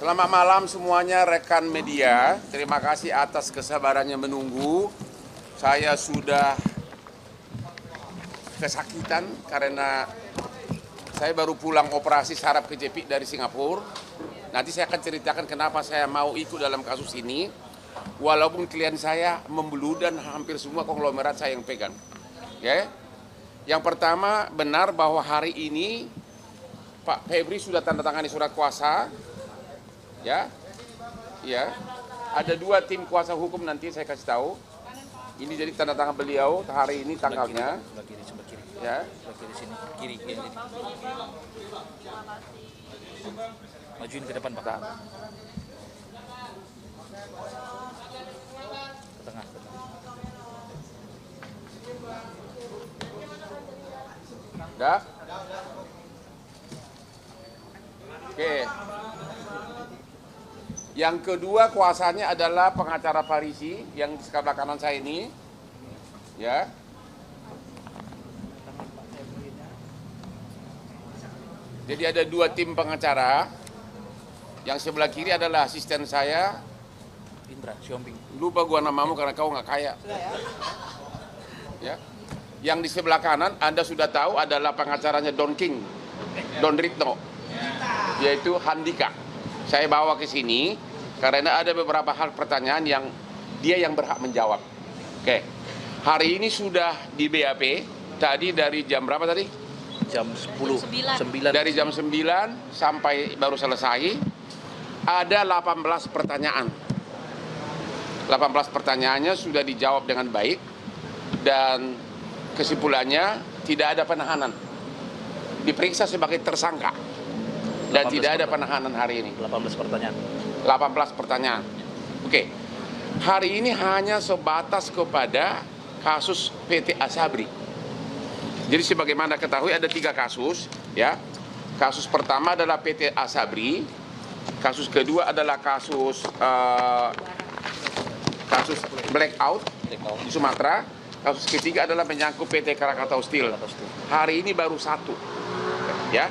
Selamat malam semuanya rekan media. Terima kasih atas kesabarannya menunggu. Saya sudah kesakitan karena saya baru pulang operasi saraf kejepit dari Singapura. Nanti saya akan ceritakan kenapa saya mau ikut dalam kasus ini. Walaupun klien saya membelu dan hampir semua konglomerat saya yang pegang. Ya. Yang pertama, benar bahwa hari ini Pak Febri sudah tanda tangani surat kuasa. Ya, ada 2 tim kuasa hukum nanti saya kasih tahu. Ini jadi tanda tangan beliau hari ini tanggalnya. Sebelah kiri. Ya. Sebelah kiri sini. Kiri. Majuin ke depan, Pak. Ke tengah. Dah? Oke. Yang kedua kuasanya adalah pengacara Parisi yang di sebelah kanan saya ini. Ya. Jadi ada 2 tim pengacara. Yang sebelah kiri adalah asisten saya. Indra, Siombing. Lupa gua namamu karena kau nggak kaya. Ya. Yang di sebelah kanan Anda sudah tahu adalah pengacaranya Don King, Don Ritno, yaitu Handika. Saya bawa ke sini karena ada beberapa hal pertanyaan yang dia yang berhak menjawab. Oke. Hari ini sudah di BAP tadi dari jam berapa tadi? Jam 10. 9. Dari jam 9 sampai baru selesai ada 18 pertanyaan. 18 pertanyaannya sudah dijawab dengan baik dan kesimpulannya tidak ada penahanan. Diperiksa sebagai tersangka. Dan tidak ada penahanan hari ini. 18 pertanyaan. 18 pertanyaan. Oke. Hari ini hanya sebatas kepada kasus PT Asabri. Jadi sebagaimana ketahui ada 3 kasus, ya. Kasus pertama adalah PT Asabri. Kasus kedua adalah kasus blackout di Sumatera. Kasus ketiga adalah menyangkut PT Krakatau Steel. Hari ini baru 1. Ya.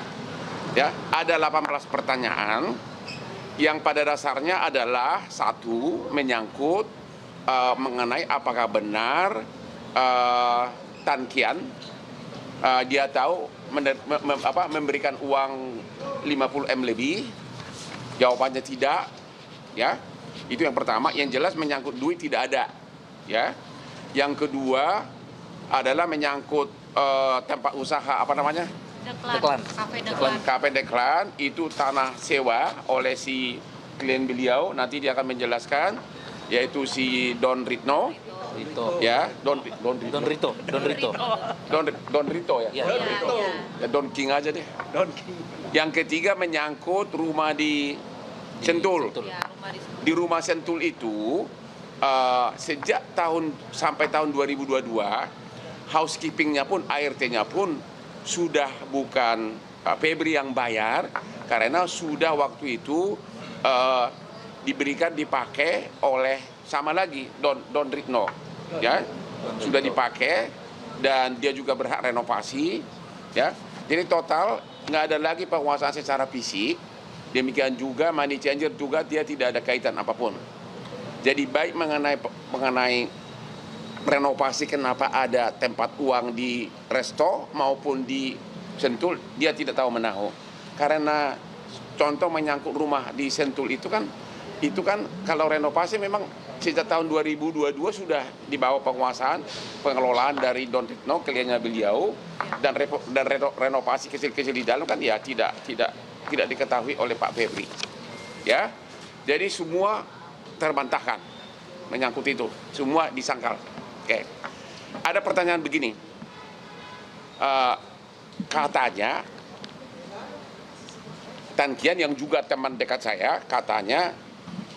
Ya, ada 18 pertanyaan yang pada dasarnya adalah 1 menyangkut mengenai apakah benar Tan Kian dia tahu memberikan uang 50M lebih. Jawabannya tidak, ya. Itu yang pertama. Yang jelas menyangkut duit tidak ada, ya. Yang kedua adalah menyangkut tempat usaha apa namanya? Deklan. Kafe Deklan itu tanah sewa oleh si klien beliau, nanti dia akan menjelaskan, yaitu si Don Ritno. Ya, Don Rito ya. Ya. Ya Don King aja deh. Don King. Yang ketiga menyangkut rumah di Sentul. Di rumah Sentul itu sejak sampai tahun 2022 housekeepingnya pun ART-nya pun sudah bukan Febri yang bayar karena sudah waktu itu dipakai oleh sama lagi Don Ritno, ya. Sudah dipakai dan dia juga berhak renovasi, ya. Jadi total nggak ada lagi penguasaan secara fisik. Demikian juga money changer juga dia tidak ada kaitan apapun. Jadi baik mengenai renovasi kenapa ada tempat uang di resto maupun di Sentul dia tidak tahu menahu. Karena contoh menyangkut rumah di Sentul itu kan kalau renovasi memang sejak tahun 2022 sudah dibawa penguasaan pengelolaan dari Don Ritno kliennya beliau dan renovasi kecil-kecil di dalam kan ya tidak diketahui oleh Pak Febri. Ya. Jadi semua terbantahkan menyangkut itu, semua disangkal. Oke. Ada pertanyaan begini. Katanya Tan Kian yang juga teman dekat saya katanya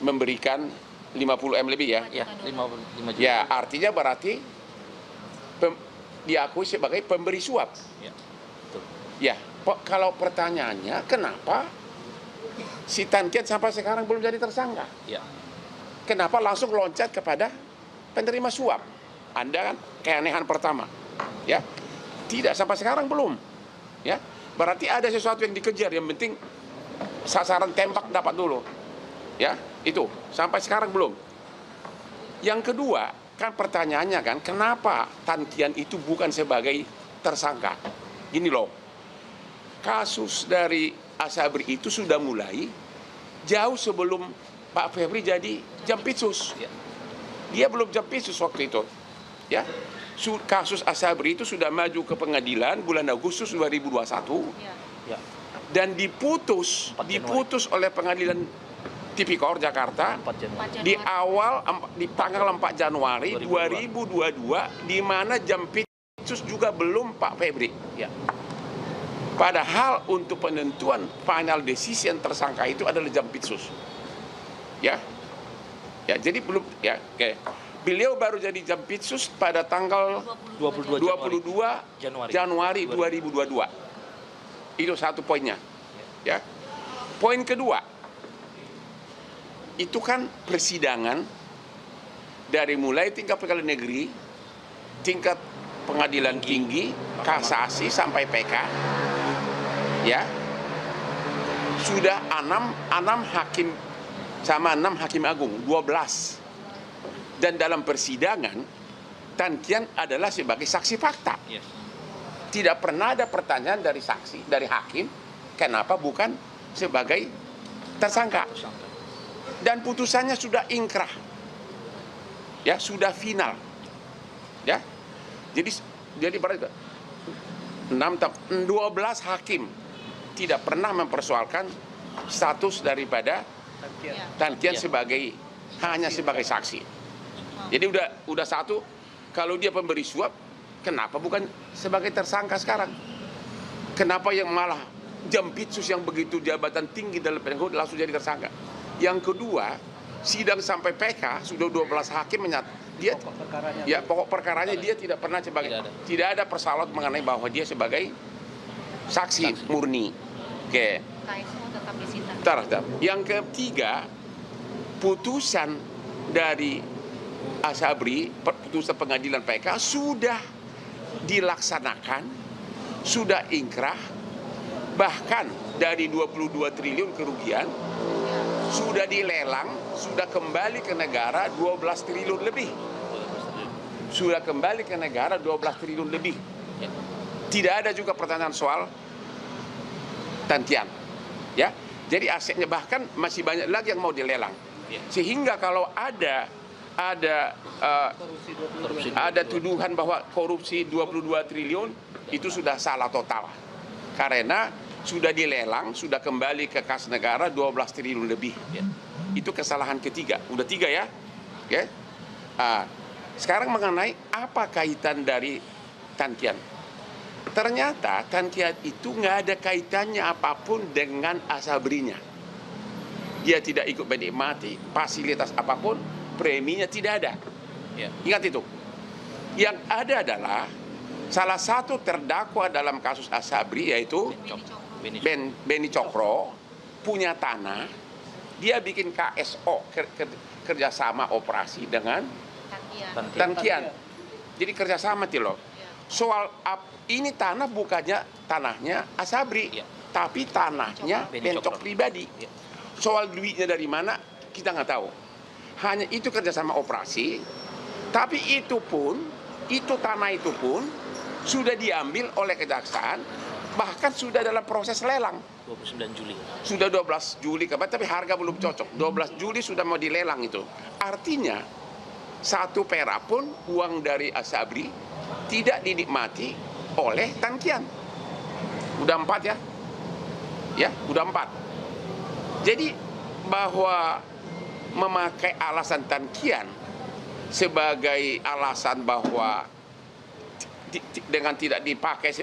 memberikan 50M lebih ya. Ya, 5 juta. Ya, artinya berarti diakui sebagai pemberi suap. Ya, betul. Ya, kalau pertanyaannya kenapa si Tan Kian sampai sekarang belum jadi tersangka? Ya. Kenapa langsung loncat kepada penerima suap? Anda kan keanehan pertama, ya. Tidak sampai sekarang belum, ya. Berarti ada sesuatu yang dikejar. Yang penting sasaran tembak dapat dulu. Ya, itu sampai sekarang belum. Yang kedua, kan pertanyaannya kan, kenapa Tan Kian itu bukan sebagai tersangka? Gini loh, kasus dari Asabri itu sudah mulai jauh sebelum Pak Febri jadi Jampitsus. Dia belum Jampitsus waktu itu. Ya, kasus Asabri itu sudah maju ke pengadilan bulan Agustus 2021 Ya. dan diputus oleh pengadilan Tipikor Jakarta 4 Januari. di tanggal 4 Januari 2022 di mana Jampitsus juga belum Pak Febri. Ya. Padahal untuk penentuan final decision tersangka itu adalah Jampitsus. Ya. Ya, jadi belum ya, oke. Beliau baru jadi Jampitsus pada tanggal 22 Januari 2022. Itu satu poinnya. Ya. Poin kedua, itu kan persidangan dari mulai tingkat pengadilan negeri, tingkat pengadilan tinggi, kasasi sampai PK, ya sudah 6 hakim sama 6 hakim agung, 12. Dan dalam persidangan Tan Kian adalah sebagai saksi fakta. Yes. Tidak pernah ada pertanyaan dari saksi, dari hakim, kenapa bukan sebagai tersangka. Dan putusannya sudah inkrah, ya sudah final, ya. Jadi berarti 12 hakim tidak pernah mempersoalkan status daripada Tan Kian hanya sebagai saksi. Jadi udah satu, kalau dia pemberi suap, kenapa bukan sebagai tersangka sekarang? Kenapa yang malah Jampitsus yang begitu jabatan tinggi dalam penegak langsung jadi tersangka? Yang kedua, sidang sampai PK sudah 12 hakim pokok perkaranya dia tidak pernah tidak ada persoalan mengenai bahwa dia sebagai saksi murni. Oke. tetap disita. Yang ketiga, putusan dari Asabri, putusan pengadilan PK sudah dilaksanakan, sudah ingkrah, bahkan dari 22 triliun kerugian sudah dilelang, sudah kembali ke negara 12 triliun lebih. Sudah kembali ke negara 12 triliun lebih. Tidak ada juga pertanyaan soal Tan Kian. Ya. Jadi asetnya bahkan masih banyak lagi yang mau dilelang. Sehingga kalau ada tuduhan bahwa korupsi 22 triliun itu sudah salah total. Karena sudah dilelang, sudah kembali ke kas negara 12 triliun lebih. Itu kesalahan ketiga. Udah 3 ya. Oke. Sekarang mengenai apa kaitan dari Tan Kian. Ternyata Tan Kian itu nggak ada kaitannya apapun dengan Asabrinya. Dia tidak ikut menikmati fasilitas apapun, preminya tidak ada. Ingat itu. Yang ada adalah salah satu terdakwa dalam kasus Asabri yaitu Beni Cokro punya tanah. Dia bikin KSO, kerjasama operasi dengan Tan Kian. Jadi kerjasama loh. Soal ini tanah bukannya tanahnya Asabri, tapi tanahnya Bencok pribadi. Soal duitnya dari mana kita nggak tahu. Hanya itu kerjasama operasi. Tapi itu tanah itu pun sudah diambil oleh kejaksaan, bahkan sudah dalam proses lelang. 29 Juli. Sudah 12 Juli kemarin, tapi harga belum cocok. 12 Juli sudah mau dilelang itu. Artinya 1 perak pun uang dari Asabri tidak dinikmati oleh Tan Kian. Udah 4 ya? Ya, udah 4. Jadi bahwa memakai alasan Tan Kian sebagai alasan bahwa dengan tidak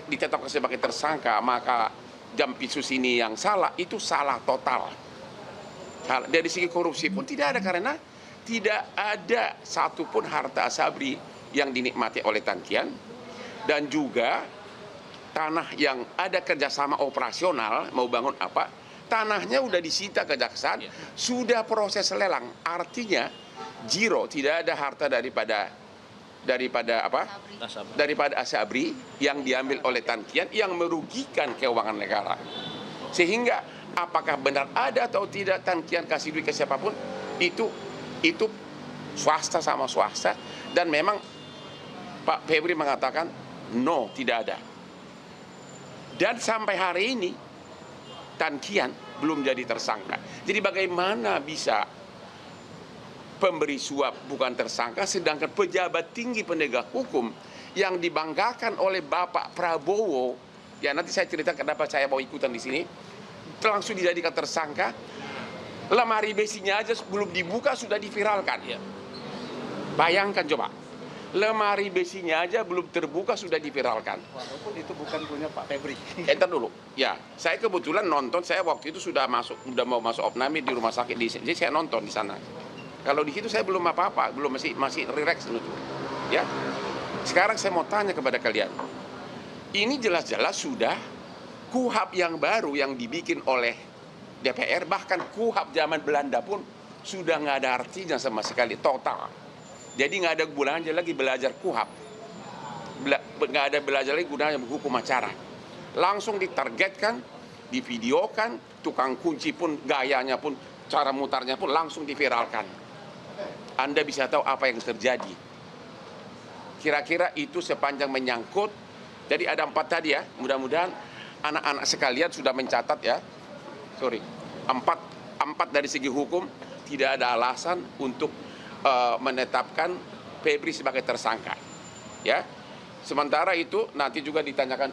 ditetapkan sebagai tersangka maka Jampitsus ini yang salah, itu salah total. Dari segi korupsi pun tidak ada, karena tidak ada satupun harta Asabri yang dinikmati oleh Tan Kian, dan juga tanah yang ada kerjasama operasional mau bangun apa, tanahnya udah disita kejaksaan, sudah proses lelang, artinya zero, tidak ada harta daripada Asabri yang diambil oleh Tan Kian yang merugikan keuangan negara. Sehingga apakah benar ada atau tidak Tan Kian kasih duit ke siapapun, itu swasta sama swasta, dan memang Pak Febri mengatakan no, tidak ada. Dan sampai hari ini Tan Kian belum jadi tersangka. Jadi bagaimana bisa pemberi suap bukan tersangka, sedangkan pejabat tinggi penegak hukum yang dibanggakan oleh Bapak Prabowo, ya nanti saya cerita kenapa saya mau ikutan di sini, langsung dijadikan tersangka. Lemari besinya aja belum dibuka sudah diviralkan. Ya. Bayangkan coba, lemari besinya aja belum terbuka sudah diviralkan. Walaupun itu bukan punya Pak Febri. Entar dulu, ya saya kebetulan nonton, saya waktu itu sudah mau masuk opname di rumah sakit jadi saya nonton di sana. Kalau di situ saya belum apa-apa, belum masih relax dulu. Ya. Sekarang saya mau tanya kepada kalian. Ini jelas-jelas sudah KUHP yang baru yang dibikin oleh DPR, bahkan KUHP zaman Belanda pun sudah nggak ada artinya sama sekali, total. Jadi nggak ada gunanya lagi belajar KUHP. Nggak ada belajar lagi gunanya hukum acara. Langsung ditargetkan, divideokan, tukang kunci pun gayanya pun, cara mutarnya pun langsung diviralkan. Anda bisa tahu apa yang terjadi. Kira-kira itu sepanjang menyangkut. Jadi ada 4 tadi ya. Mudah-mudahan anak-anak sekalian sudah mencatat ya. Sorry. 4 dari segi hukum tidak ada alasan untuk menetapkan Febri sebagai tersangka. Ya. Sementara itu nanti juga ditanyakan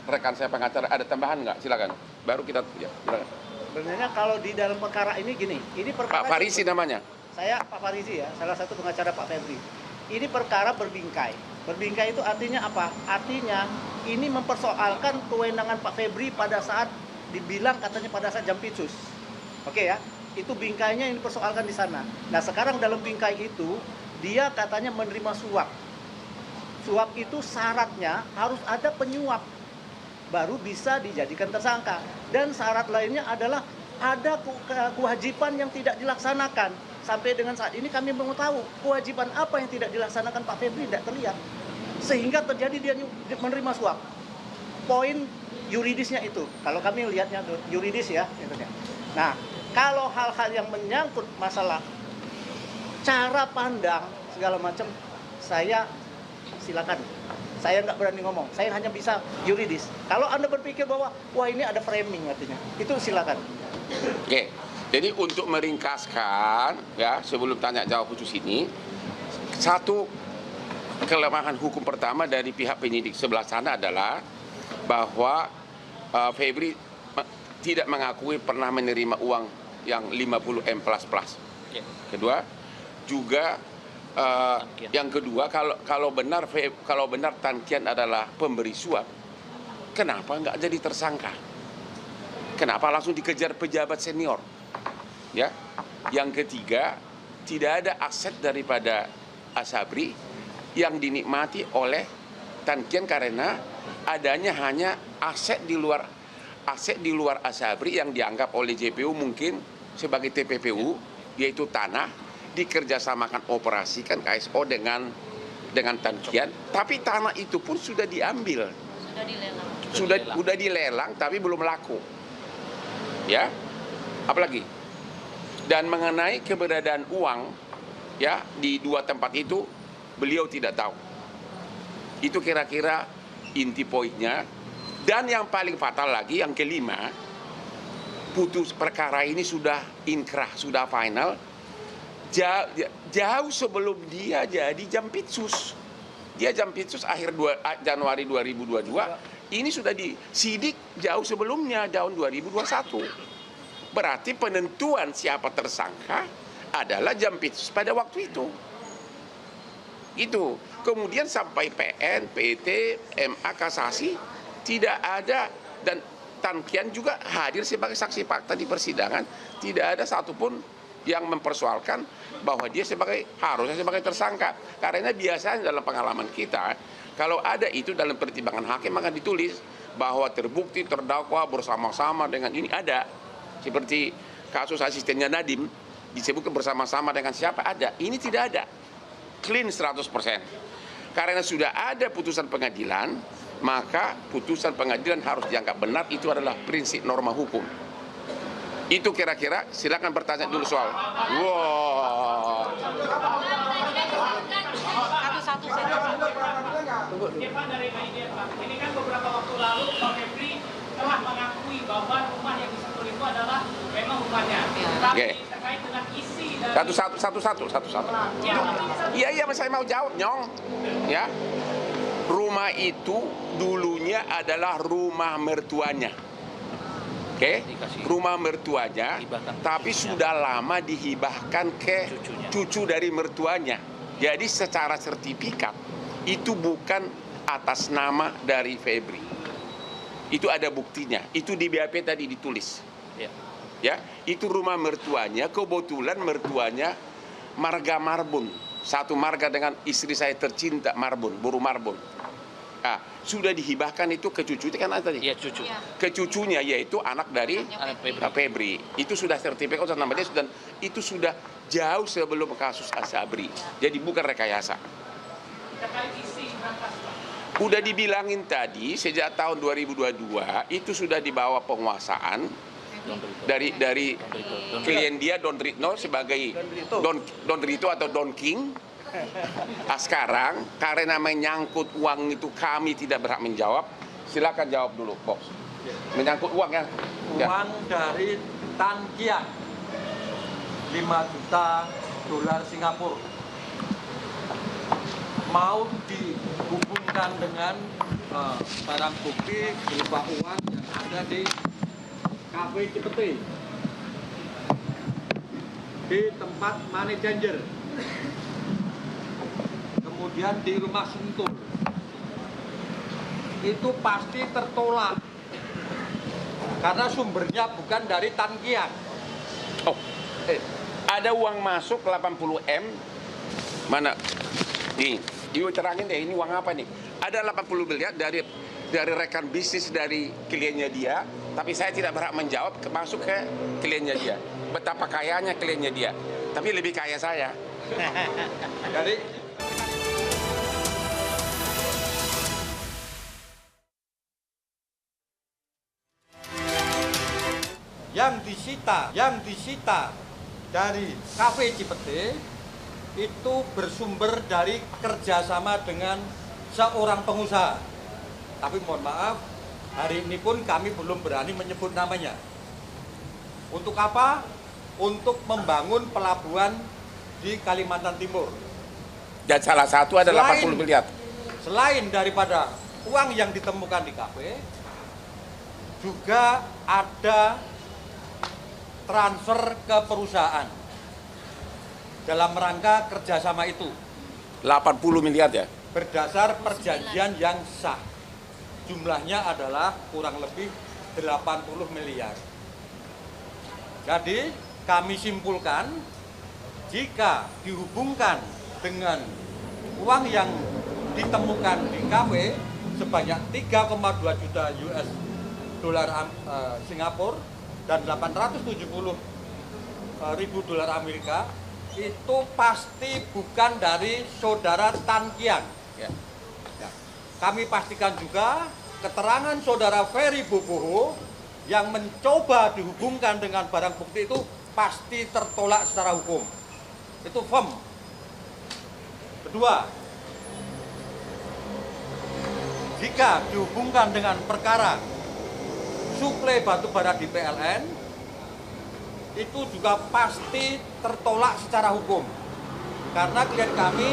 rekan saya pengacara, ada tambahan nggak? Silakan. Baru kita ya, silakan. Sebenarnya kalau di dalam perkara ini gini, ini perkara Pak Farisi namanya. Saya Pak Farizi ya, salah satu pengacara Pak Febri. Ini perkara berbingkai. Berbingkai itu artinya apa? Artinya ini mempersoalkan kewenangan Pak Febri pada saat dibilang katanya pada saat Jampitsus. Oke ya, itu bingkainya ini dipersoalkan di sana. Nah sekarang dalam bingkai itu dia katanya menerima suap. Suap itu syaratnya harus ada penyuap baru bisa dijadikan tersangka. Dan syarat lainnya adalah ada kewajiban yang tidak dilaksanakan. Sampai dengan saat ini kami mau tahu kewajiban apa yang tidak dilaksanakan Pak Febri tidak terlihat. Sehingga terjadi dia menerima suap. Poin yuridisnya itu, kalau kami lihatnya yuridis ya. Nah, kalau hal-hal yang menyangkut masalah cara pandang segala macam, saya silakan. Saya nggak berani ngomong, saya hanya bisa yuridis. Kalau Anda berpikir bahwa, wah ini ada framing artinya, itu silakan. Oke, jadi untuk meringkaskan, ya sebelum tanya jawab khusus ini, satu kelemahan hukum pertama dari pihak penyidik sebelah sana adalah bahwa Febri tidak mengakui pernah menerima uang yang 50M++. Kedua, juga yang kedua, kalau benar Tan Kian adalah pemberi suap, kenapa nggak jadi tersangka? Kenapa langsung dikejar pejabat senior? Ya, yang ketiga, tidak ada aset daripada Asabri yang dinikmati oleh Tan Kian karena adanya hanya aset di luar Asabri yang dianggap oleh JPU mungkin sebagai TPPU, yaitu tanah, dikerjasamakan operasikan KSO dengan Tan Kian, tapi tanah itu pun sudah diambil, sudah dilelang tapi belum laku, ya. Apalagi dan mengenai keberadaan uang, ya di 2 tempat itu beliau tidak tahu. Itu kira-kira inti poinnya. Dan yang paling fatal lagi, yang kelima, putus perkara ini sudah inkrah, sudah final. Jauh sebelum dia jadi Jampitsus. Dia Jampitsus akhir Januari 2022. Ini sudah disidik jauh sebelumnya, tahun 2021. Berarti penentuan siapa tersangka adalah Jampitsus pada waktu itu. Itu. Kemudian sampai PN, PT, MA, kasasi, tidak ada, dan Tan Kian juga hadir sebagai saksi fakta di persidangan. Tidak ada satupun yang mempersoalkan bahwa dia harusnya sebagai tersangka. Karena biasanya dalam pengalaman kita, kalau ada itu dalam pertimbangan hakim maka ditulis bahwa terbukti terdakwa bersama-sama dengan ini ada. Seperti kasus asistennya Nadiem disebutkan bersama-sama dengan siapa, ada. Ini tidak ada. Clean 100%. Karena sudah ada putusan pengadilan, maka putusan pengadilan harus dianggap benar. Itu adalah prinsip norma hukum. Itu kira-kira, silakan bertanya dulu soal. Wow. Satu-satu saja. Pak, dari media Pak, ini kan beberapa waktu lalu Pak Febri telah mengakui bahwa rumah yang disentul itu adalah memang rumahnya. Tapi Oke. terkait dengan isi dari Satu-satu. Iya, saya mau jawab, Nyong. Ya. Rumah itu dulunya adalah rumah mertuanya. Oke, Dikasih. rumah mertuanya, Hibahkan tapi cucunya. sudah lama dihibahkan ke Cucunya. cucu dari mertuanya. Jadi secara sertifikat itu bukan atas nama dari Febri. Itu ada buktinya. Itu di BAP tadi ditulis. Ya. Ya, itu rumah mertuanya. Kebetulan mertuanya marga Marbun, satu marga dengan istri saya tercinta Marbun, Buru Marbun. Nah, sudah dihibahkan itu ke cucu, itu kan ada tadi. Iya, cucu. Iya. Ke cucunya, yaitu anak dari Anak Febri. Febri. Itu sudah sertifikat atas nama dia, dan itu sudah jauh sebelum kasus Asabri. Jadi bukan rekayasa. terkait isi berangkas Pak. Udah dibilangin tadi, sejak tahun 2022 itu sudah dibawa penguasaan Don Rito. dari Don Rito. Don Rito. klien dia Don Ritno sebagai Don Rito atau Don King. Nah, sekarang karena menyangkut uang itu kami tidak berhak menjawab. Silakan jawab dulu, Bos. Menyangkut uang ya. Uang dari Tan Kiang 5 juta dolar Singapura mau dihubungkan dengan barang bukti berupa uang yang ada di Cafe Cipete di tempat money changer, kemudian di rumah Sentul. Itu pasti tertolak karena sumbernya bukan dari Tan Kiang. Oh, ada uang masuk 80 M. Mana? Nih, terangin deh ini uang apa nih? Ada 80 miliar dari rekan bisnis dari kliennya dia, tapi saya tidak berhak menjawab masuk ke kliennya dia. Betapa kayanya kliennya dia, tapi lebih kaya saya. Jadi yang disita dari Cafe Cipete itu bersumber dari kerjasama dengan seorang pengusaha. Tapi mohon maaf, hari ini pun kami belum berani menyebut namanya. Untuk apa? Untuk membangun pelabuhan di Kalimantan Timur. Dan salah satu ada 80 miliar. Selain daripada uang yang ditemukan di kafe, juga ada transfer ke perusahaan dalam rangka kerjasama itu 80 miliar ya. berdasar perjanjian yang sah. Jumlahnya adalah kurang lebih 80 miliar. Jadi kami simpulkan jika dihubungkan dengan uang yang ditemukan di kafe sebanyak 3,2 juta US dolar Singapura dan 870 ribu dolar Amerika, itu pasti bukan dari saudara Tan Kiang. Ya. Kami pastikan juga keterangan saudara Ferry Boboho yang mencoba dihubungkan dengan barang bukti itu pasti tertolak secara hukum. Itu firm. Kedua, jika dihubungkan dengan perkara suplai batu bara di PLN, itu juga pasti tertolak secara hukum. Karena klien kami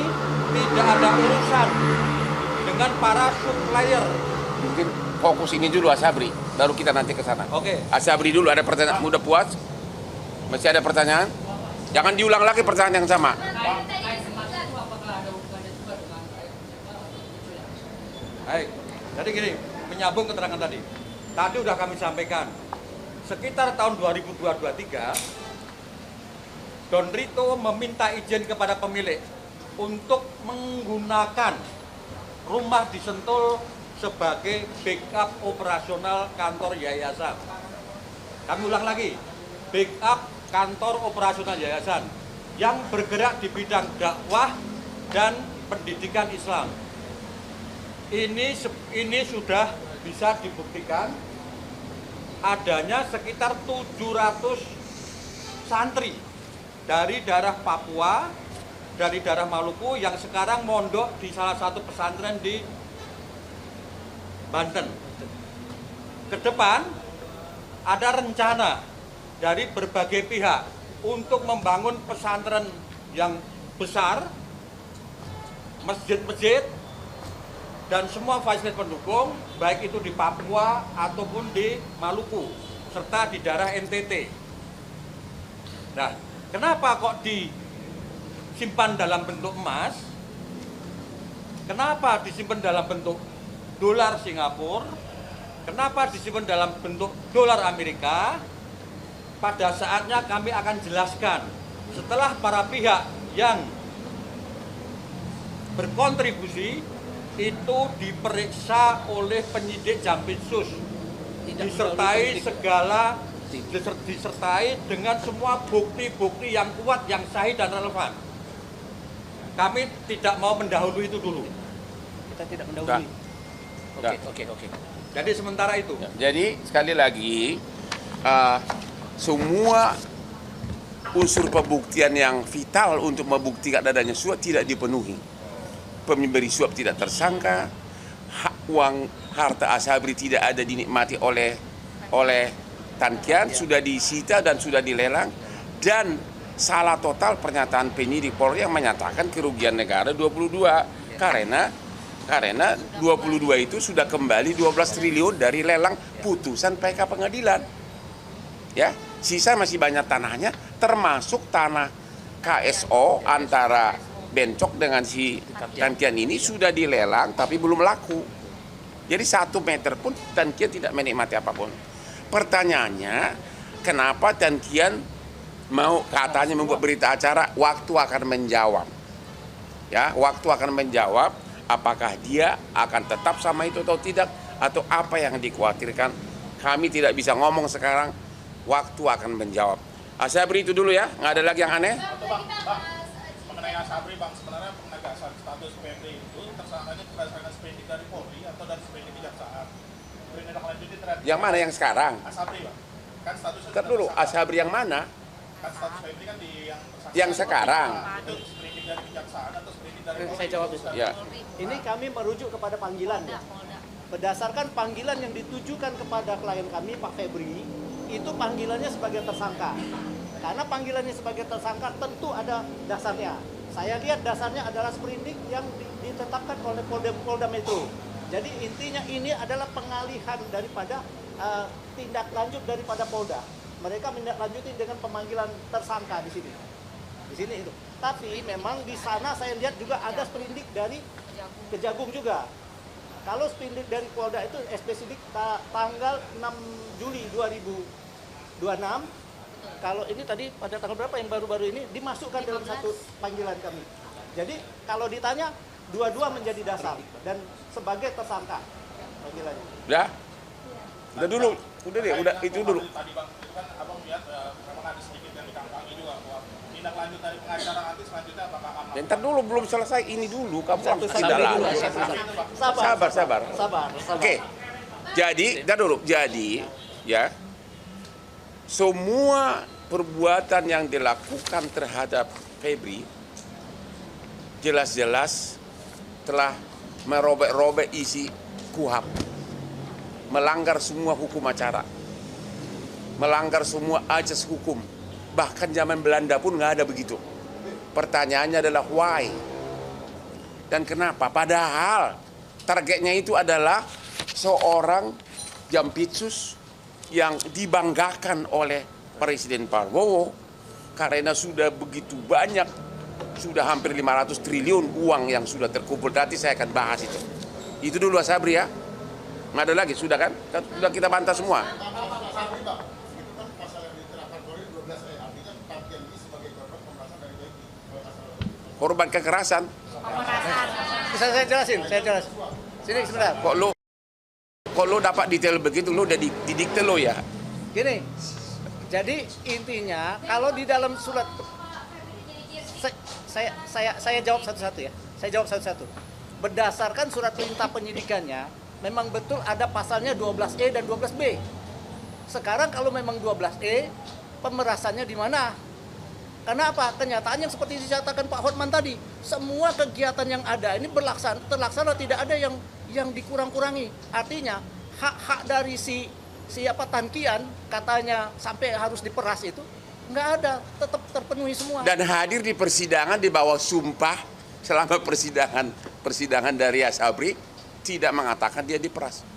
tidak ada urusan dengan para supplier. Mungkin fokus ini dulu Asabri, baru kita nanti ke sana. Oke. Asabri dulu, ada pertanyaan. Udah puas? Masih ada pertanyaan? Jangan diulang lagi pertanyaan yang sama. Baik, jadi gini, menyambung keterangan tadi. Tadi udah kami sampaikan, sekitar tahun 2023, Don Rito meminta izin kepada pemilik untuk menggunakan rumah di Sentul sebagai backup operasional kantor yayasan. Kami ulang lagi, backup kantor operasional yayasan yang bergerak di bidang dakwah dan pendidikan Islam. Ini sudah bisa dibuktikan adanya sekitar 700 santri dari daerah Papua, dari daerah Maluku yang sekarang mondok di salah satu pesantren di Banten. Ke depan ada rencana dari berbagai pihak untuk membangun pesantren yang besar, masjid-masjid, dan semua fasilitas pendukung, baik itu di Papua ataupun di Maluku, serta di daerah NTT. Nah, kenapa kok disimpan dalam bentuk emas? Kenapa disimpan dalam bentuk dolar Singapura? Kenapa disimpan dalam bentuk dolar Amerika? Pada saatnya kami akan jelaskan setelah para pihak yang berkontribusi itu diperiksa oleh penyidik Jampitsus, disertai dengan semua bukti-bukti yang kuat, yang sahih dan relevan. Kami tidak mau mendahului itu dulu. Kita tidak mendahului. Oke. Jadi sementara itu. Ya, jadi sekali lagi semua unsur pembuktian yang vital untuk membuktikan adanya suap tidak dipenuhi. Pemberi suap tidak tersangka, uang harta Asabri tidak ada dinikmati oleh Tan Kian, sudah disita dan sudah dilelang, dan salah total pernyataan penyidik Polri yang menyatakan kerugian negara 22 karena 22 itu sudah kembali 12 triliun dari lelang putusan PK pengadilan. Ya, sisa masih banyak tanahnya, termasuk tanah KSO antara Bencok dengan si Tan Kian ini sudah dilelang tapi belum laku. Jadi 1 meter pun Tan Kian tidak menikmati apapun. Pertanyaannya, kenapa Tan Kian mau katanya membuat berita acara? Waktu akan menjawab. Ya, waktu akan menjawab apakah dia akan tetap sama itu atau tidak, atau apa yang dikhawatirkan. Kami tidak bisa ngomong sekarang. Waktu akan menjawab. Asabri itu dulu ya, nggak ada lagi yang aneh. Mengenai Asabri, Bang, sebenarnya penegasan status PMD itu tersangkanya berdasarkan sprendik dari Polri atau dari sprendik kejaksaan? Berindaklanjuti terhadap Yang mana yang sekarang? Asabri, Bang. Kan statusnya Ntar dulu, Asabri yang mana? kan status PMD kan di yang tersangka. Yang sekarang. Itu sprendik dari kejaksaan atau sprendik dari Polri? Saya jawab itu. Ya. Ini kami merujuk kepada panggilan. Berdasarkan panggilan yang ditujukan kepada klien kami, Pak Febri, itu panggilannya sebagai tersangka. Karena panggilannya sebagai tersangka tentu ada dasarnya. Saya lihat dasarnya adalah sprindik yang ditetapkan oleh Polda Metro. Jadi intinya ini adalah pengalihan daripada tindak lanjut daripada Polda. Mereka menindaklanjuti dengan pemanggilan tersangka di sini. Di sini itu. Tapi memang di sana saya lihat juga ada sprindik dari Kejagung juga. Kalau sprindik dari Polda itu spesifik tanggal 6 Juli 2026. Kalau ini tadi pada tanggal berapa yang baru-baru ini dimasukkan dalam satu panggilan kami. Jadi kalau ditanya dua-dua menjadi dasar dan sebagai tersangka panggilannya. Udah dulu, udah deh, udah itu dulu. Tadi Bang, itu kan Abang lihat memang ada sedikit yang dikangkangi juga bahwa tindak lanjut dari pengacara nanti selanjutnya apakah akan Ntar dulu, belum selesai ini dulu, kamu harus Satu-satu tidak dulu. lalu. Sabar. Oke, jadi, ntar dulu, jadi ya semua perbuatan yang dilakukan terhadap Febri jelas-jelas telah merobek-robek isi KUHP, melanggar semua hukum acara, melanggar semua ajas hukum, bahkan zaman Belanda pun nggak ada begitu. Pertanyaannya adalah why dan kenapa? Padahal targetnya itu adalah seorang Jampitsus yang dibanggakan oleh Presiden Prabowo karena sudah begitu banyak, sudah hampir 500 triliun uang yang sudah terkumpul. Nanti saya akan bahas itu. Itu dulu Asabri ya. Nggak ada lagi, sudah kan? Sudah kita bantah semua. Korban kekerasan. Bisa saya jelasin. Sini sebentar. Kok lo dapat detail begitu, lo udah didikte lo ya? Gini, jadi intinya kalau di dalam surat saya jawab satu-satu ya. Saya jawab satu-satu. Berdasarkan surat perintah penyidikannya, memang betul ada pasalnya 12E dan 12B. Sekarang kalau memang 12E, pemerasannya di mana? Karena apa? Kenyataan yang seperti dikatakan Pak Hotman tadi, semua kegiatan yang ada ini terlaksana, tidak ada yang dikurang-kurangi. Artinya hak-hak dari siapa Tan-Kian katanya sampai harus diperas itu nggak ada, tetap terpenuhi semua. Dan hadir di persidangan di bawah sumpah selama persidangan dari Asabri tidak mengatakan dia diperas.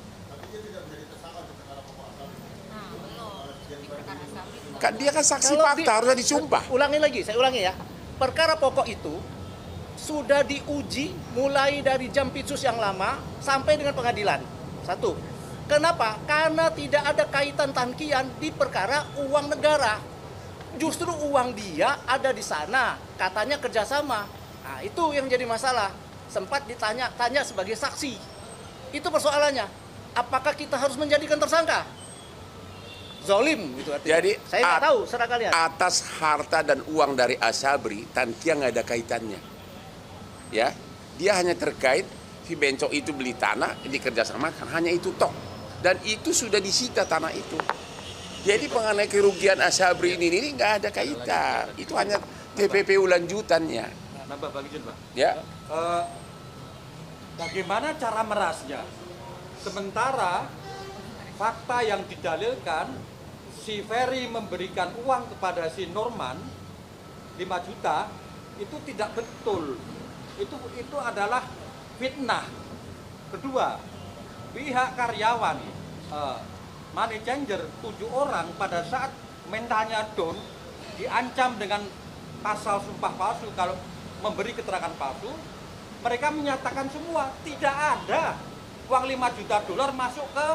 Kan dia kan saksi fakta, harusnya disumpah. Saya ulangi ya. Perkara pokok itu sudah diuji mulai dari Jampitsus yang lama sampai dengan pengadilan. Satu. Kenapa? Karena tidak ada kaitan Tan-Kian di perkara uang negara. Justru uang dia ada di sana, katanya kerjasama. Nah, itu yang jadi masalah. Sempat ditanya sebagai saksi. Itu persoalannya. Apakah kita harus menjadikan tersangka? Zolim gitu artinya. Jadi saya nggak tahu, serah kalian. Atas harta dan uang dari Asabri, Tan-Kian nggak ada kaitannya. Ya, dia hanya terkait si Bencong itu beli tanah dikerjasamakan, hanya itu tok. Dan itu sudah disita tanah itu. Jadi mengenai kerugian Asabri ini nggak ada kaitan. Itu hanya TPPU lanjutannya. Nambah Bang Ijin, Pak. Ya. Bagaimana cara merasnya? Sementara fakta yang didalilkan, si Ferry memberikan uang kepada si Norman 5 juta, itu tidak betul. Itu adalah fitnah. Kedua, pihak karyawan money changer 7 orang pada saat mentalnya down diancam dengan pasal sumpah palsu kalau memberi keterangan palsu. Mereka menyatakan semua tidak ada uang 5 juta dolar masuk ke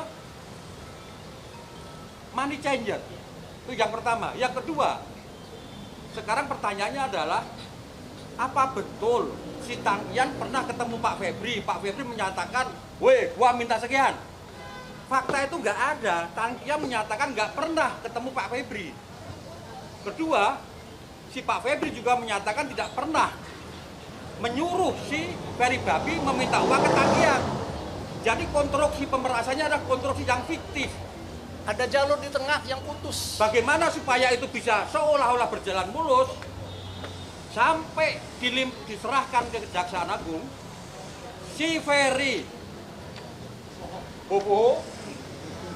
money changer. Itu yang pertama. Yang kedua, sekarang pertanyaannya adalah, apa betul si Tan-Kian pernah ketemu Pak Febri? Pak Febri menyatakan, weh, gua minta sekian. Fakta itu nggak ada. Tan-Kian menyatakan nggak pernah ketemu Pak Febri. Kedua, si Pak Febri juga menyatakan tidak pernah menyuruh si Ferry Babi meminta uang ke Tan-Kian. Jadi konstruksi pemerasannya adalah konstruksi yang fiktif. Ada jalur di tengah yang putus. Bagaimana supaya itu bisa seolah-olah berjalan mulus sampai diserahkan ke Kejaksaan Agung? Si Ferry Bobo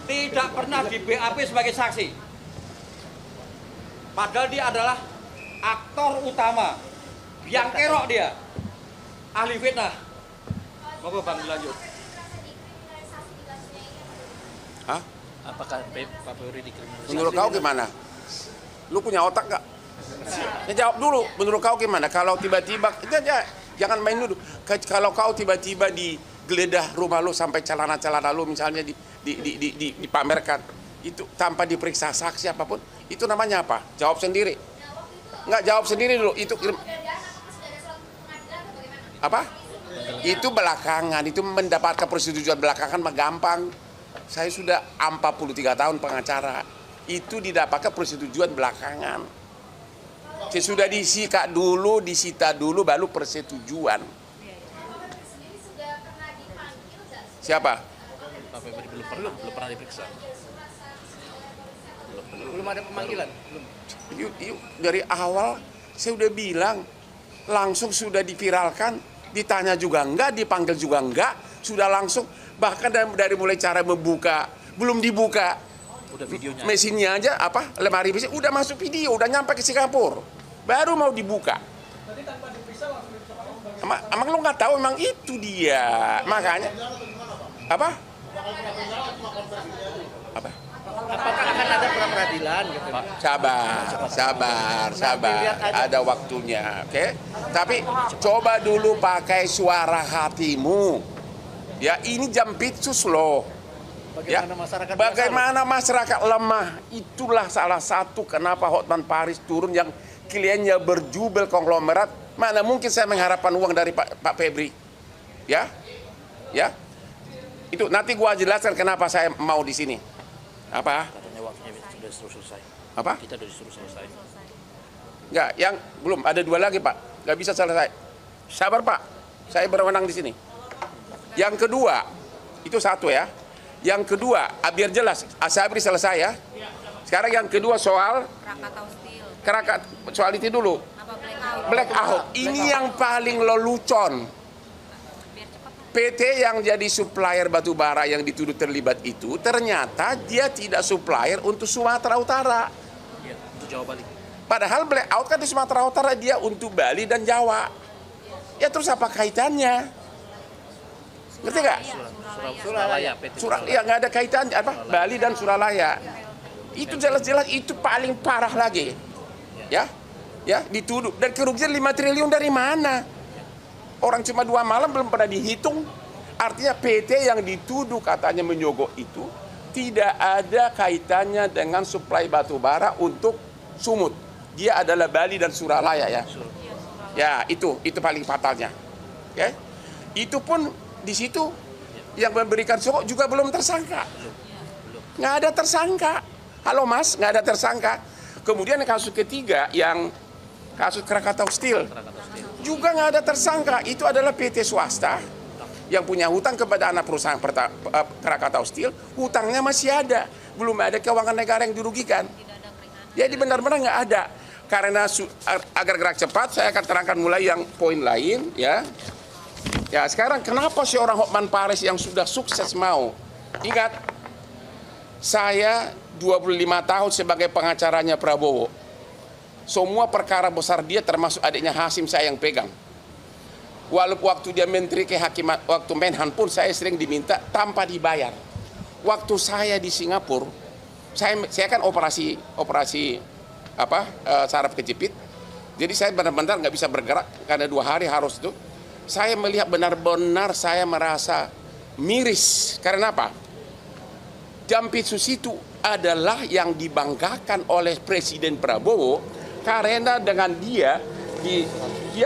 tidak pernah di BAP sebagai saksi. Padahal dia adalah aktor utama. Yang kerok dia. Ahli fitnah. Moga Bang lanjut. Hah? Apakah Pak Ferry dikriminalisasi? Menurut kau gimana? Lu punya otak nggak? Ya, jawab dulu. Menurut kau gimana? Kalau tiba-tiba, jangan main dulu. Kalau kau tiba-tiba digeledah rumah lu sampai celana-celana lu misalnya dipamerkan, itu tanpa diperiksa saksi apapun, itu namanya apa? Jawab sendiri. Nggak, jawab sendiri dulu. Itu apa? Itu belakangan. Itu mendapatkan persetujuan belakangan mah gampang. Saya sudah 43 tahun pengacara. Itu didapatkan persetujuan belakangan. Sudah disita dulu baru persetujuan. Siapa? Pak Febri belum pernah diperiksa. Belum ada pemanggilan. Belum. Yuk, dari awal saya udah bilang, langsung sudah diviralkan, ditanya juga enggak, dipanggil juga enggak, sudah langsung. Bahkan dari mulai cara membuka, belum dibuka Udah videonya. mesinnya aja, lemari mesin, udah masuk video, udah nyampe ke Singapura, baru mau dibuka. Tadi tanpa diperiksa langsung diperiksa. Emang lu nggak tahu, emang itu dia, makanya apa? Apakah akan ada pra-peradilan gitu? Sabar, ada waktunya, oke? Tapi coba dulu pakai suara hatimu. Ya, ini Jampitsus loh. Bagaimana masyarakat lemah. Itulah salah satu kenapa Hotman Paris turun yang kliennya berjubel konglomerat. Mana mungkin saya mengharapkan uang dari Pak Febri. Ya. Itu nanti gua jelaskan kenapa saya mau di sini. Apa? Katanya waktunya sudah selesai. Apa? Kita sudah disuruh selesai. Enggak, yang belum ada 2 lagi, Pak. Nggak bisa selesai. Sabar, Pak. Saya berwenang di sini. Yang kedua, itu 1 ya. Yang kedua, biar jelas, Asabri selesai ya. Sekarang yang kedua soal Krakatau Steel. soal itu dulu. Apa blackout? Blackout. Ini yang paling lelucon. Biar cepat. PT yang jadi supplier batu bara yang dituduh terlibat itu ternyata dia tidak supplier untuk Sumatera Utara. Iya, untuk Jawa Bali. Padahal blackout kan di Sumatera Utara dia untuk Bali dan Jawa. Ya terus apa kaitannya? Ngerti nggak? Suralaya, PT Ya nggak ada kaitannya apa? Bali dan Suralaya. Itu jelas-jelas itu paling parah lagi. Ya, dituduh dan kerugian 5 triliun dari mana? Orang cuma 2 malam belum pernah dihitung. Artinya PT yang dituduh katanya menyogok itu tidak ada kaitannya dengan suplai batu bara untuk Sumut. Dia adalah Bali dan Suralaya ya. Ya, itu paling fatalnya. Oke. Itu pun di situ yang memberikan sogok juga belum tersangka. Nggak ada tersangka. Halo Mas, nggak ada tersangka. Kemudian kasus ketiga yang kasus Krakatau Steel juga nggak ada tersangka. Itu adalah PT swasta yang punya hutang kepada anak perusahaan Krakatau Steel. Hutangnya masih ada, belum ada keuangan negara yang dirugikan. Jadi benar-benar nggak ada. Karena agar gerak cepat, saya akan terangkan mulai yang poin lain ya. Ya sekarang kenapa si orang Hotman Paris yang sudah sukses mau? Ingat, saya 25 tahun sebagai pengacaranya Prabowo. Semua perkara besar dia termasuk adiknya Hasim saya yang pegang. Walaupun waktu dia menteri kehakiman, waktu Menhan pun saya sering diminta tanpa dibayar. Waktu saya di Singapura, saya kan operasi saraf kejepit. Jadi saya benar-benar nggak bisa bergerak karena 2 hari harus itu. Saya melihat benar-benar saya merasa miris. Karena apa? Jampitsus itu adalah yang dibanggakan oleh Presiden Prabowo karena dengan dia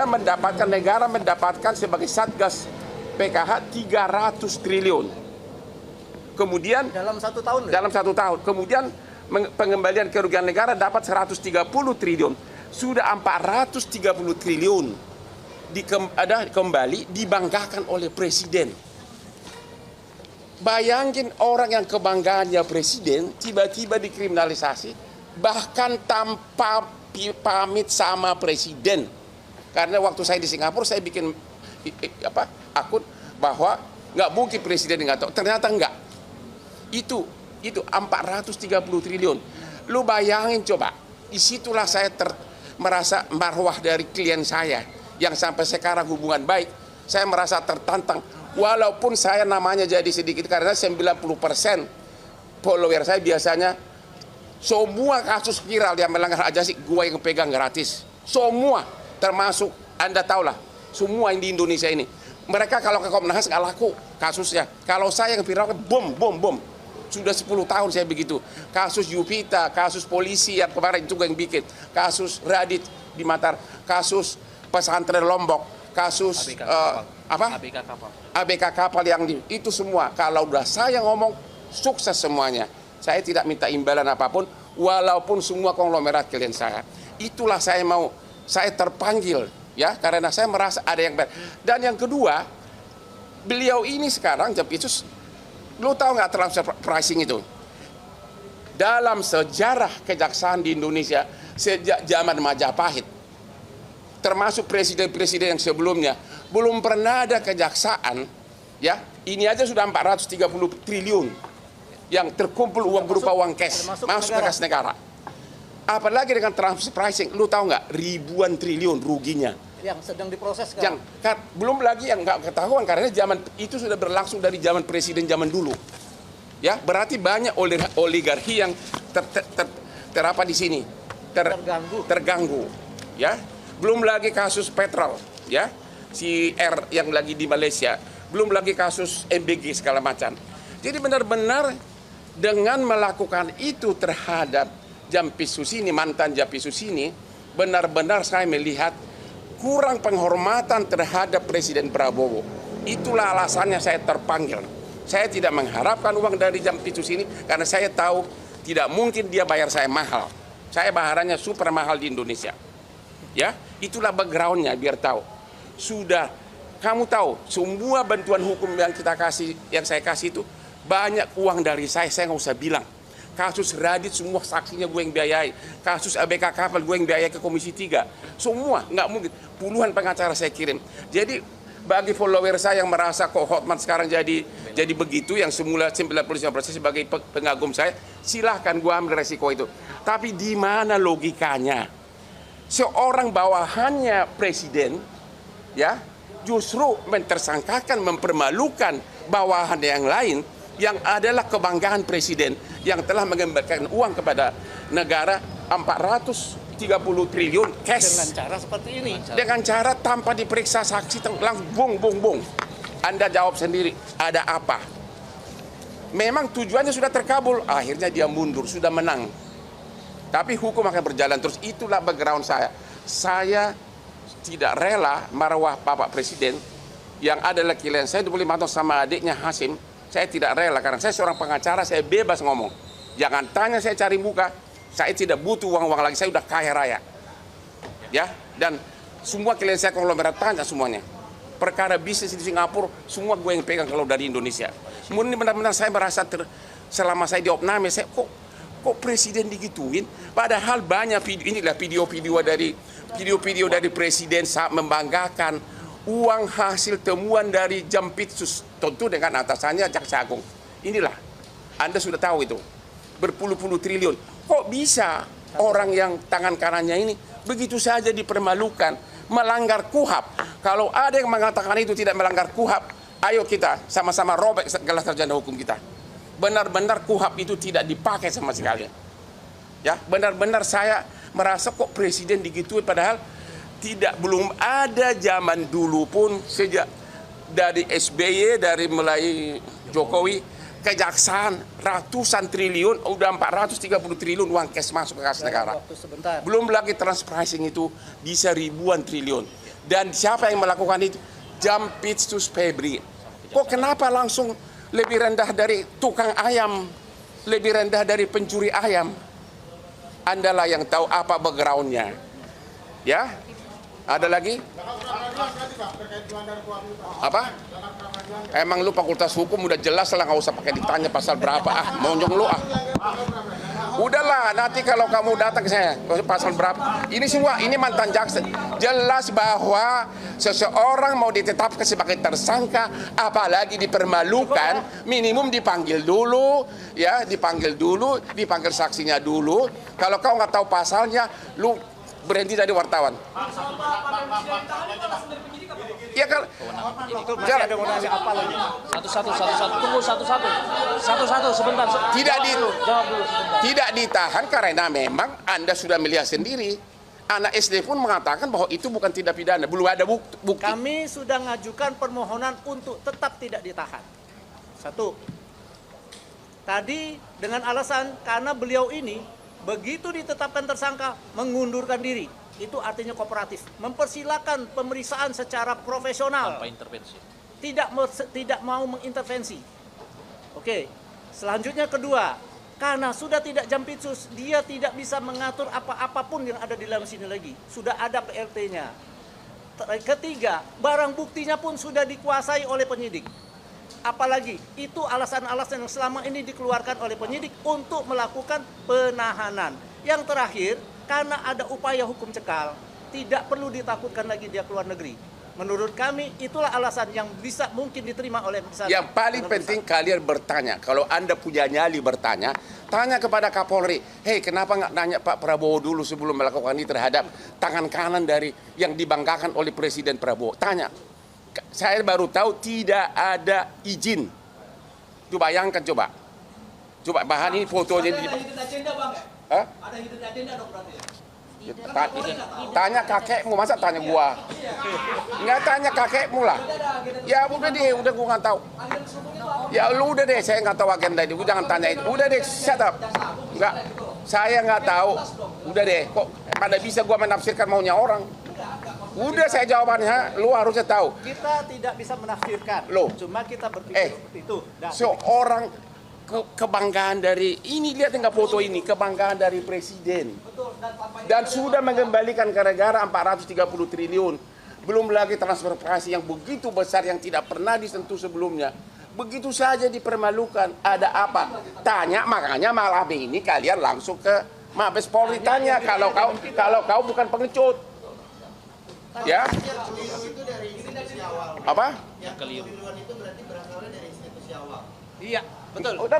mendapatkan, negara mendapatkan sebagai Satgas PKH 300 triliun. Kemudian Dalam 1 tahun. dalam 1 tahun. Kemudian pengembalian kerugian negara dapat 130 triliun. Sudah 430 triliun kembali dibanggakan oleh Presiden. Bayangin orang yang kebanggaannya Presiden tiba-tiba dikriminalisasi bahkan tanpa pamit sama Presiden. Karena waktu saya di Singapura saya bikin akun bahwa nggak mungkin Presiden nggak tahu. Ternyata enggak. Itu 430 triliun. Lu bayangin coba. Disitulah saya merasa marwah dari klien saya yang sampai sekarang hubungan baik. Saya merasa tertantang. Walaupun saya namanya jadi sedikit karena 90% follower saya biasanya semua kasus viral yang melanggar hak asasi gue yang pegang gratis. Semua termasuk Anda tahulah semua yang di Indonesia ini. Mereka kalau ke Komnas nggak laku kasusnya. Kalau saya yang viral bom. Sudah 10 tahun saya begitu. Kasus Yupita, kasus polisi yang kemarin juga yang bikin, kasus Radit di Matar, kasus pesantren Lombok, kasus ABK kapal yang itu semua. Kalau udah saya ngomong sukses semuanya. Saya tidak minta imbalan apapun, walaupun semua konglomerat klien saya. Itulah saya terpanggil ya, karena saya merasa ada yang baik. Dan yang kedua, beliau ini sekarang Jampitsus, lu tahu nggak transfer pricing itu? Dalam sejarah kejaksaan di Indonesia sejak zaman Majapahit, termasuk presiden-presiden yang sebelumnya, belum pernah ada kejaksaan, ya ini aja sudah 430 triliun yang terkumpul uang berupa uang cash masuk ke kas negara. Apalagi dengan transfer pricing, lu tahu nggak ribuan triliun ruginya. Yang sedang diproses sekarang. Belum lagi yang nggak ketahuan karena zaman itu sudah berlangsung dari zaman presiden zaman dulu. Ya, berarti banyak oligarki yang terapa di sini terganggu. Ya, belum lagi kasus petrol, ya, si R yang lagi di Malaysia, belum lagi kasus MBG segala macam. Jadi benar-benar dengan melakukan itu terhadap Jampitsus ini, mantan Jampitsus ini, benar-benar saya melihat kurang penghormatan terhadap Presiden Prabowo. Itulah alasannya saya terpanggil. Saya tidak mengharapkan uang dari Jampitsus ini karena saya tahu tidak mungkin dia bayar saya mahal. Saya bayarannya super mahal di Indonesia. Ya, itulah backgroundnya biar tahu. Sudah kamu tahu semua bantuan hukum yang kita kasih, yang saya kasih itu banyak uang dari saya nggak usah bilang. Kasus Radit semua saksinya gue yang biayai. Kasus ABK kapal gue yang biayai ke Komisi 3. Semua, nggak mungkin. Puluhan pengacara saya kirim. Jadi bagi follower saya yang merasa kok Hotman sekarang jadi begitu, yang semula 95% sebagai pengagum saya, silahkan gue ambil resiko itu. Tapi di mana logikanya? Seorang bawahannya presiden, ya, justru mentersangkakan, mempermalukan bawahan yang lain yang adalah kebanggaan presiden yang telah mengembalikan uang kepada negara 430 triliun cash. Dengan cara seperti ini. Dengan cara tanpa diperiksa saksi, langsung bung. Anda jawab sendiri, ada apa? Memang tujuannya sudah terkabul, akhirnya dia mundur, sudah menang. Tapi hukum akan berjalan terus, itulah background saya. Saya tidak rela marwah Bapak Presiden yang adalah klien saya 25 tahun sama adiknya Hasim. Saya tidak rela karena saya seorang pengacara, saya bebas ngomong. Jangan tanya saya cari muka, saya tidak butuh uang-uang lagi, saya udah kaya raya. Ya, dan semua klien saya konglomerat tanya semuanya. Perkara bisnis di Singapura, semua gue yang pegang kalau dari Indonesia. Murni benar-benar saya merasa selama saya di Opname, saya kok presiden digituin? Padahal banyak video, inilah video-video dari presiden saat membanggakan uang hasil temuan dari Jampitsus, tentu dengan atasannya Jaksa Agung. Inilah, Anda sudah tahu itu, berpuluh-puluh triliun. Kok bisa orang yang tangan kanannya ini begitu saja dipermalukan, melanggar KUHAP? Kalau ada yang mengatakan itu tidak melanggar KUHAP, ayo kita sama-sama robek gelas sarjana hukum kita. Benar-benar KUHAP itu tidak dipakai sama sekali. Ya, benar-benar saya merasa kok presiden digituin, padahal belum ada zaman dulu pun, sejak dari SBY, dari mulai Jokowi, kejaksaan ratusan triliun, udah 430 triliun uang cash masuk ke kas negara. Belum lagi transfer pricing itu bisa ribuan triliun. Dan siapa yang melakukan itu? Jampitsus Febri. Kok kenapa langsung lebih rendah dari tukang ayam, lebih rendah dari pencuri ayam? Andalah yang tahu apa backgroundnya. Ya, ada lagi? Apa? Emang lu fakultas hukum udah jelas lah, nggak usah pakai ditanya pasal berapa. Monjong lu ah. Udahlah, nanti kalau kamu datang ke saya, pasal berapa? Ini semua, ini mantan jaksa. Jelas bahwa seseorang mau ditetapkan sebagai tersangka, apalagi dipermalukan, minimum dipanggil dulu, ya, dipanggil saksinya dulu. Kalau kau nggak tahu pasalnya, lu berhenti jadi wartawan. Ya kalau Satu-satu sebentar. tidak ditahan karena memang Anda sudah melihat sendiri. Anak SD pun mengatakan bahwa itu bukan tindak pidana, belum ada bukti. Kami sudah mengajukan permohonan untuk tetap tidak ditahan. Satu. Tadi dengan alasan karena beliau ini begitu ditetapkan tersangka mengundurkan diri. Itu artinya kooperatif, mempersilakan pemeriksaan secara profesional Tanpa intervensi. tidak mau mengintervensi. Oke, selanjutnya kedua, karena sudah tidak Jampitsus, dia tidak bisa mengatur apapun yang ada di dalam sini lagi, sudah ada PLT-nya. Ketiga, barang buktinya pun sudah dikuasai oleh penyidik. Apalagi itu alasan-alasan yang selama ini dikeluarkan oleh penyidik untuk melakukan penahanan. Yang terakhir, karena ada upaya hukum cekal, tidak perlu ditakutkan lagi dia keluar negeri. Menurut kami itulah alasan yang bisa mungkin diterima oleh misalnya. Yang paling penting kalian bertanya, kalau Anda punya nyali bertanya, tanya kepada Kapolri, hei kenapa nggak nanya Pak Prabowo dulu sebelum melakukan ini terhadap tangan kanan dari yang dibanggakan oleh Presiden Prabowo. Tanya, saya baru tahu tidak ada izin. Itu bayangkan coba bahan ini fotonya di. Hah? Ada hidden agenda dong berarti ya? Tanya kakekmu, masa tanya gua? Nggak tanya kakekmu lah. Ya udah deh, udah gua nggak tahu. Ya lu udah deh, saya nggak tahu agenda itu. Gua jangan tanya itu. Udah deh, shut up. Nggak, saya nggak tahu. Udah deh, kok pada bisa gua menafsirkan maunya orang? Udah saya jawabannya, lu harusnya tahu. Kita tidak bisa menafsirkan. Loh. Cuma kita berpikir seperti itu. Seorang kebanggaan dari ini, lihat nggak foto ini, kebanggaan dari presiden dan sudah mengembalikan ke negara 430 triliun, belum lagi transfer pricing yang begitu besar yang tidak pernah disentuh sebelumnya, Begitu saja dipermalukan. Ada apa? Tanya, makanya malam ini kalian langsung ke Mabes Polri tanya kalau kau bukan pengecut. Ya? Apa? Keliru. Iya, betul. Udah.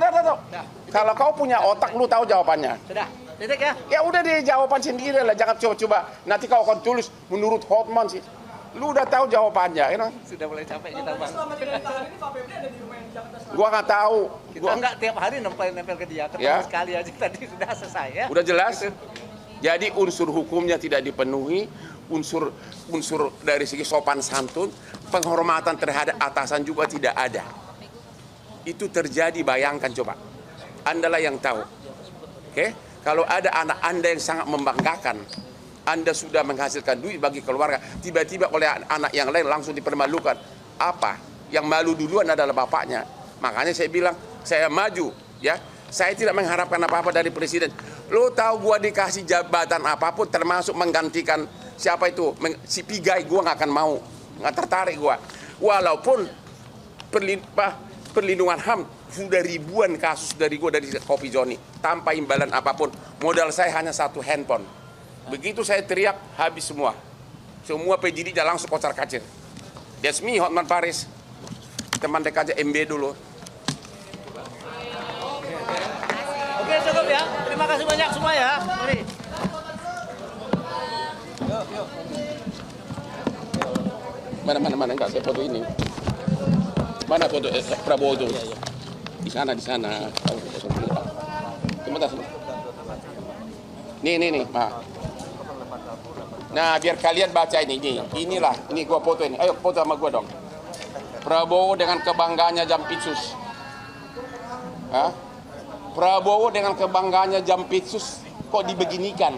Kalau kau punya otak, lu tahu jawabannya. Sudah, titik ya. Ya udah deh, jawaban sendiri lah. Jangan coba-coba. Nanti kau akan tulis menurut Hotman sih. Lu udah tahu jawabannya, ya? Sudah mulai capek kita, Bang. Gua nggak tahu. Kita nggak tiap hari nempel ke dia. Ketemu Ya. sekali aja tadi sudah selesai ya. Udah jelas? Jadi unsur hukumnya tidak dipenuhi, unsur dari segi sopan santun, penghormatan terhadap atasan juga tidak ada. Itu terjadi, bayangkan coba. Andalah yang tahu. Oke? Kalau ada anak Anda yang sangat membanggakan, Anda sudah menghasilkan duit bagi keluarga, tiba-tiba oleh anak yang lain langsung dipermalukan. Apa? Yang malu duluan adalah bapaknya. Makanya saya bilang, saya maju, ya. Saya tidak mengharapkan apa-apa dari presiden. Lo tahu gua dikasih jabatan apapun, termasuk menggantikan siapa itu, si Pigai, gua nggak akan mau, nggak tertarik gua. Walaupun perlindungan HAM sudah ribuan kasus dari gua dari Kopi Joni, tanpa imbalan apapun. Modal saya hanya 1 handphone. Begitu saya teriak, habis semua. Semua penjidiknya langsung kocar-kacir. That's me, Hotman Paris. Teman dekat aja MB dulu. Oke, cukup ya. Terima kasih banyak semua ya. Mari. Mana enggak saya foto ini. Mana foto Prabowo itu? Di sana. Sebentar. Nih, Pak. Nah, biar kalian baca ini. Inilah, ini gua foto ini. Ayo foto sama gua dong. Prabowo dengan kebanggaannya Jampitsus. Hah? Prabowo dengan kebanggaannya Jampitsus kok dibeginikan?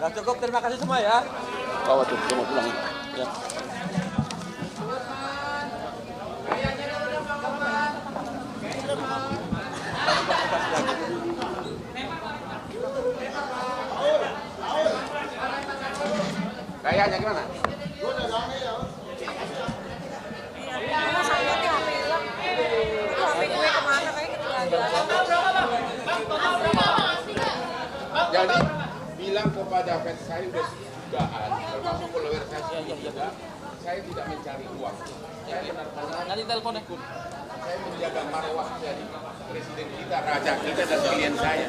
Sudah cukup, terima kasih semua ya. Bawa tuh, saya mau pulang. Ya. Kayaknya gimana? Jadi bilang kepada fans saya sudah dugaan, termasuk follower saya juga, saya tidak mencari uang. Saya benar-benar Nanti telepon ya. saya menjaga marwah jadi presiden kita, raja kita dan klien saya.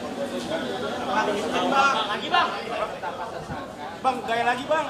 Lagi bang. Bang, gaya lagi bang.